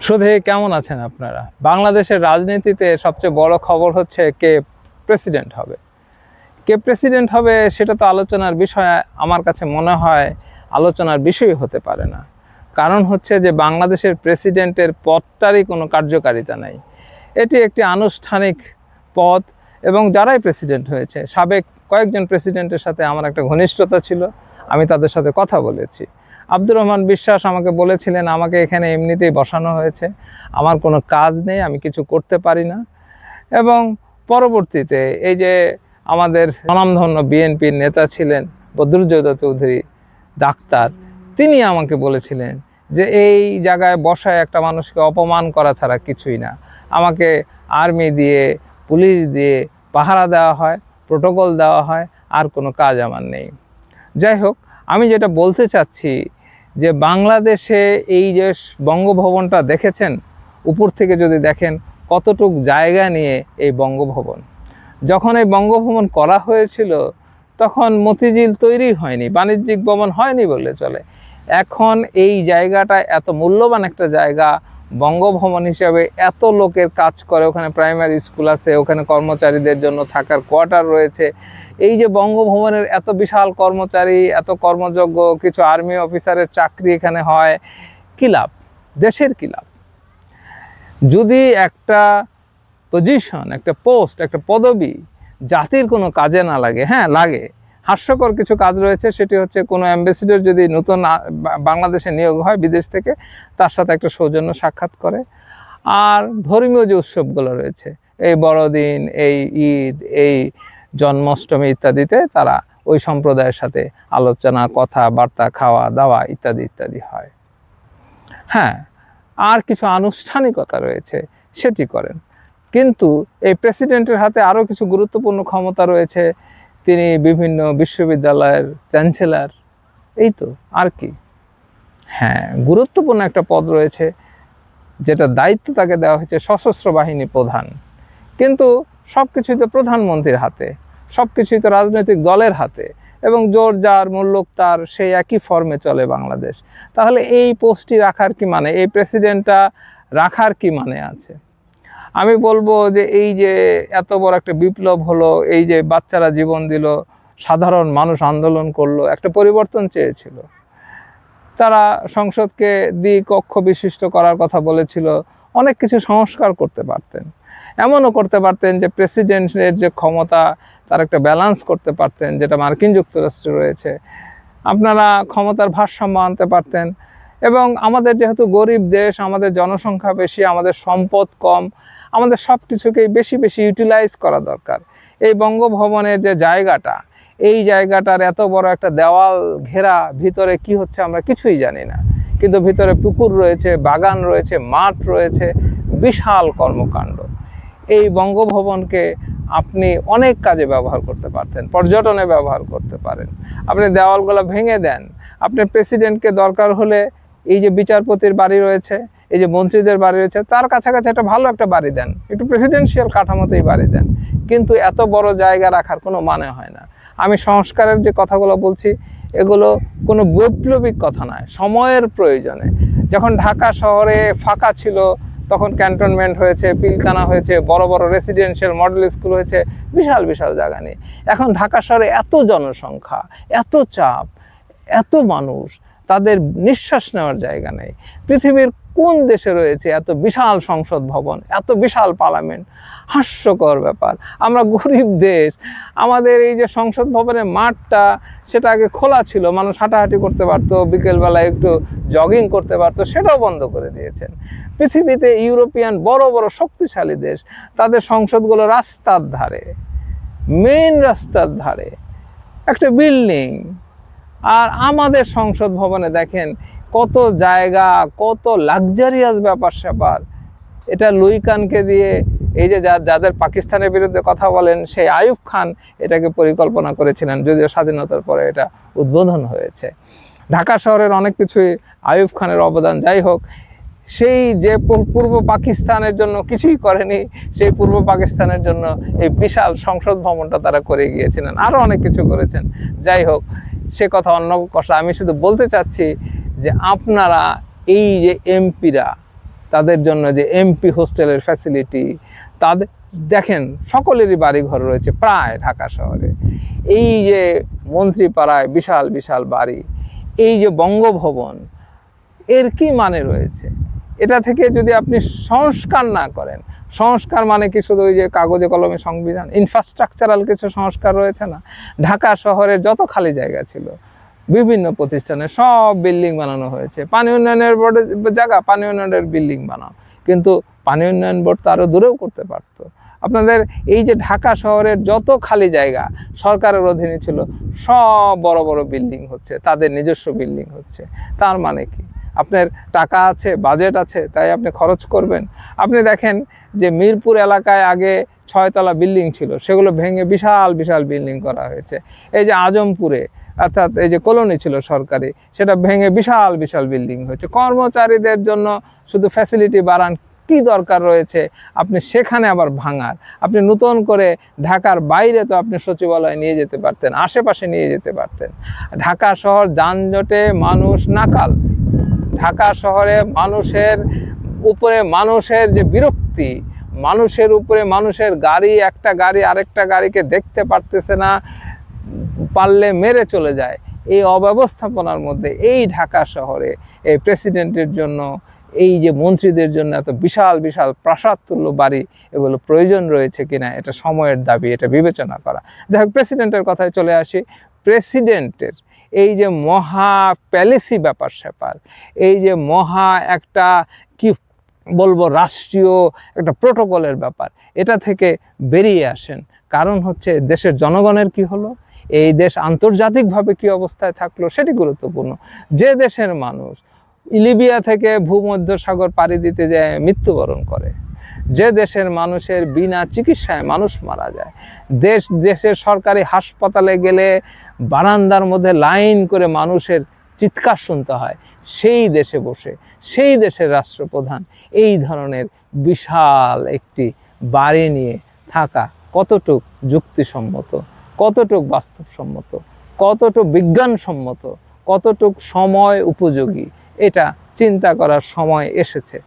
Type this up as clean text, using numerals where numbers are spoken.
সুধী, কেমন আছেন আপনারা? বাংলাদেশের রাজনীতিতে সবচেয়ে বড় খবর হচ্ছে কে প্রেসিডেন্ট হবে। কে প্রেসিডেন্ট হবে সেটা তো আলোচনার বিষয়, আমার কাছে মনে হয় আলোচনার বিষয় হতে পারে না। কারণ হচ্ছে যে বাংলাদেশের প্রেসিডেন্টের পদটারই কোনো কার্যকারিতা নাই। এটি একটি আনুষ্ঠানিক পদ এবং যারাই প্রেসিডেন্ট হয়েছে, সাবেক কয়েকজন প্রেসিডেন্টের সাথে আমার একটা ঘনিষ্ঠতা ছিল, আমি তাদের সাথে কথা বলেছি। আব্দুর রহমান বিশ্বাস আমাকে বলেছিলেন, আমাকে এখানে এমনিতেই বসানো হয়েছে, আমার কোনো কাজ নেই, আমি কিছু করতে পারি না। এবং পরবর্তীতে এই যে আমাদের স্বনামধন্য বিএনপির নেতা ছিলেন বদরুদ্দোজা চৌধুরী ডাক্তার, তিনি আমাকে বলেছিলেন যে এই জায়গায় বসায় একটা মানুষকে অপমান করা ছাড়া কিছুই না। আমাকে আর্মি দিয়ে, পুলিশ দিয়ে পাহারা দেওয়া হয়, প্রোটোকল দেওয়া হয়, আর কোনো কাজ আমার নেই। যাই হোক, আমি যেটা বলতে চাচ্ছি যে বাংলাদেশে এই যে বঙ্গভবনটা দেখেছেন, উপর থেকে যদি দেখেন কতটুক জায়গা নিয়ে এই বঙ্গভবন। যখন এই বঙ্গভবন করা হয়েছিল তখন মতিঝিল তৈরি হয়নি, বাণিজ্যিক ভবন হয়নি বললে চলে। এখন এই জায়গাটা এত মূল্যবান একটা জায়গা, বঙ্গভবন হিসাবে এত লোকের কাজ করে, ওখানে প্রাইমারি স্কুল আছে, ওখানে কর্মচারীদের জন্য থাকার কোয়ার্টার রয়েছে। এই যে বঙ্গভবনের এত বিশাল কর্মচারী, এত কর্মযোগ্য কিছু আর্মি অফিসারের চাকরি এখানে হয়, কী লাভ? দেশের কী লাভ? যদি একটা পজিশন, একটা পোস্ট, একটা পদবি জাতির কোনো কাজে না লাগে, হ্যাঁ লাগে, হাস্যকর কিছু কাজ রয়েছে, সেটি হচ্ছে কোনো অ্যাম্বাসেডর যদি নতুন বাংলাদেশে নিয়োগ হয় বিদেশ থেকে, তার সাথে একটা সৌজন্য সাক্ষাৎ করে। আর ধর্মীয় যে উৎসবগুলো রয়েছে, এই বড়দিন, এই ঈদ, এই জন্মাষ্টমী ইত্যাদিতে তারা ওই সম্প্রদায়ের সাথে আলোচনা, কথাবার্তা, খাওয়া দাওয়া ইত্যাদি ইত্যাদি হয়। হ্যাঁ, আর কিছু আনুষ্ঠানিকতা রয়েছে, সেটি করেন। কিন্তু এই প্রেসিডেন্টের হাতে আরও কিছু গুরুত্বপূর্ণ ক্ষমতা রয়েছে। তিনি বিভিন্ন বিশ্ববিদ্যালয়ের চ্যান্সেলর, এই তো, আর কি। হ্যাঁ, গুরুত্বপূর্ণ একটা পদ রয়েছে, যেটা দায়িত্ব তাকে দেওয়া হয়েছে সশস্ত্র বাহিনী প্রধান। কিন্তু সব কিছুই তো প্রধানমন্ত্রীর হাতে, সব কিছুই তো রাজনৈতিক দলের হাতে, এবং জোর যার মুল্লুক তার, সেই একই ফর্মে চলে বাংলাদেশ। তাহলে এই পোস্টটি রাখার কি মানে, এই প্রেসিডেন্টটা রাখার কি মানে আছে? আমি বলবো যে এই যে এত বড় একটা বিপ্লব হলো, এই যে বাচ্চারা জীবন দিল, সাধারণ মানুষ আন্দোলন করলো, একটা পরিবর্তন চেয়েছিল, তারা সংসদকে দ্বিকক্ষ বিশিষ্ট করার কথা বলেছিল, অনেক কিছু সংস্কার করতে পারতেন, এমনও করতে পারতেন যে প্রেসিডেন্টের যে ক্ষমতা তার একটা ব্যালেন্স করতে পারতেন, যেটা মার্কিন যুক্তরাষ্ট্রে রয়েছে। আপনারা ক্ষমতার ভারসাম্য আনতে পারতেন। এবং আমাদের যেহেতু গরিব দেশ, আমাদের জনসংখ্যা বেশি, আমাদের সম্পদ কম, আমাদের সব কিছুকেই বেশি বেশি ইউটিলাইজ করা দরকার। এই বঙ্গভবনের যে জায়গাটা, এই জায়গাটার এত বড় একটা দেওয়াল ঘেরা, ভিতরে কি হচ্ছে আমরা কিছুই জানি না, কিন্তু ভিতরে পুকুর রয়েছে, বাগান রয়েছে, মাঠ রয়েছে, বিশাল কর্মকাণ্ড। এই বঙ্গভবনকে আপনি অনেক কাজে ব্যবহার করতে পারতেন, পর্যটনে ব্যবহার করতে পারেন। আপনি দেওয়ালগুলো ভেঙে দেন, আপনি প্রেসিডেন্টকে দরকার হলে এই যে বিচারপতির বাড়ি রয়েছে, এই যে মন্ত্রীদের বাড়ি রয়েছে, তার কাছাকাছি একটা ভালো একটা বাড়ি দেন, একটু প্রেসিডেন্সিয়াল কাঠামোতেই বাড়ি দেন। কিন্তু এত বড় জায়গা রাখার কোনো মানে হয় না। আমি সংস্কারের যে কথাগুলো বলছি, এগুলো কোনো বৈপ্লবিক কথা নয়, সময়ের প্রয়োজনে। যখন ঢাকা শহরে ফাঁকা ছিল, তখন ক্যান্টনমেন্ট হয়েছে, পিলখানা হয়েছে, বড় বড় রেসিডেন্সিয়াল মডেল স্কুল হয়েছে, বিশাল বিশাল জায়গা নিয়ে। এখন ঢাকা শহরে এত জনসংখ্যা, এত চাপ, এত মানুষ, তাদের নিঃশ্বাস নেওয়ার জায়গা নেই। পৃথিবীর কোন দেশে রয়েছে এত বিশাল সংসদ ভবন, এত বিশাল পার্লামেন্ট? হাস্যকর ব্যাপার। আমরা গরিব দেশ, আমাদের এই যে সংসদ ভবনের মাঠটা, সেটা আগে খোলা ছিল, মানুষ হাঁটাহাঁটি করতে পারতো, বিকেলবেলায় একটু জগিং করতে পারতো, সেটাও বন্ধ করে দিয়েছেন। পৃথিবীতে ইউরোপিয়ান বড় বড় শক্তিশালী দেশ, তাদের সংসদগুলো রাস্তার ধারে, মেইন রাস্তার ধারে একটা বিল্ডিং। আর আমাদের সংসদ ভবনে দেখেন কত জায়গা, কত লাক্সারিয়াস ব্যাপার স্যাপার। এটা লুই খানকে দিয়ে, এই যে যাদের পাকিস্তানের বিরুদ্ধে কথা বলেন, সেই আইয়ুব খান এটাকে পরিকল্পনা করেছিলেন, যদিও স্বাধীনতার পরে এটা উদ্বোধন হয়েছে। ঢাকা শহরের অনেক কিছুই আইয়ুব খানের অবদান। যাই হোক, সেই যে পূর্ব পাকিস্তানের জন্য কিছুই করেনি, সেই পূর্ব পাকিস্তানের জন্য এই বিশাল সংসদ ভবনটা তারা করে গিয়েছিলেন, আরও অনেক কিছু করেছেন। যাই হোক, সে কথা অন্য কথা। আমি শুধু বলতে চাচ্ছি যে আপনারা এই যে এমপিরা, তাদের জন্য যে এমপি হোস্টেলের ফ্যাসিলিটি, তাদের দেখেন সকলেরই বাড়িঘর রয়েছে প্রায় ঢাকা শহরে। এই যে মন্ত্রীপাড়ায় বিশাল বিশাল বাড়ি, এই যে বঙ্গভবন, এর কি মানে রয়েছে? এটা থেকে যদি আপনি সংস্কার না করেন, সংস্কার মানে কি শুধু ওই যে কাগজে কলমে সংবিধান? ইনফ্রাস্ট্রাকচারাল কিছু সংস্কার রয়েছে না? ঢাকা শহরের যত খালি জায়গা ছিল বিভিন্ন প্রতিষ্ঠানে সব বিল্ডিং বানানো হয়েছে। পানি উন্নয়নের বোর্ডের জায়গা, পানি উন্নয়নের বিল্ডিং বানাও, কিন্তু পানি উন্নয়ন বোর্ড তো আরও দূরেও করতে পারতো। আপনাদের এই যে ঢাকা শহরের যত খালি জায়গা সরকারের অধীনে ছিল, সব বড় বড় বিল্ডিং হচ্ছে, তাদের নিজস্ব বিল্ডিং হচ্ছে। তার মানে কি? আপনার টাকা আছে, বাজেট আছে, তাই আপনি খরচ করবেন? আপনি দেখেন যে মিরপুর এলাকায় আগে 6 তলা বিল্ডিং ছিল, সেগুলো ভেঙে বিশাল বিশাল বিল্ডিং করা হয়েছে। এই যে আজমপুরে অর্থাৎ এই যে কলোনি ছিল সরকারি, সেটা ভেঙে বিশাল বিশাল বিল্ডিং হয়েছে। কর্মচারীদের জন্য শুধু ফ্যাসিলিটি বাড়ান, কি দরকার রয়েছে আপনি সেখানে আবার ভাঙার? আপনি নতুন করে ঢাকার বাইরে তো আপনি সচিবালয় নিয়ে যেতে পারতেন, আশেপাশে নিয়ে যেতে পারতেন। ঢাকা শহর যানজটে মানুষ নাকাল। ঢাকা শহরে মানুষের উপরে মানুষের যে বিরক্তি, মানুষের উপরে মানুষের গাড়ি, একটা গাড়ি আরেকটা গাড়িকে দেখতে পারতেছে না, পারলে মেরে চলে যায়। এই অব্যবস্থাপনার মধ্যে এই ঢাকা শহরে এই প্রেসিডেন্টের জন্য, এই যে মন্ত্রীদের জন্য এত বিশাল বিশাল প্রাসাদ তুল্য বাড়ি, এগুলো প্রয়োজন রয়েছে কিনা এটা সময়ের দাবি, এটা বিবেচনা করা। যাই হোক, প্রেসিডেন্টের কথায় চলে আসি। প্রেসিডেন্টের এই যে মহা প্যালেসি ব্যাপার স্যাপার, এই যে মহা একটা কি বলবো রাষ্ট্রীয় একটা প্রোটোকলের ব্যাপার, এটা থেকে বেরিয়ে আসেন। কারণ হচ্ছে দেশের জনগণের কি হলো, এই দেশ আন্তর্জাতিকভাবে কি অবস্থায় থাকলো সেটি গুরুত্বপূর্ণ। যে দেশের মানুষ লিবিয়া থেকে ভূমধ্যসাগর পাড়ি দিতে যায় মৃত্যুবরণ করে, যে দেশের মানুষের বিনা চিকিৎসায় মানুষ মারা যায়, দেশের সরকারি হাসপাতালে গেলে বারান্দার মধ্যে লাইন করে মানুষের চিৎকার শুনতে হয়, সেই দেশে বসে সেই দেশের রাষ্ট্রপ্রধান এই ধরনের বিশাল একটি বাড়ি নিয়ে থাকা কতটুক যুক্তিসম্মত, কতটুক বাস্তবসম্মত, কতটুক বিজ্ঞানসম্মত, কতটুক সময় উপযোগী, এটা চিন্তা করার সময় এসেছে।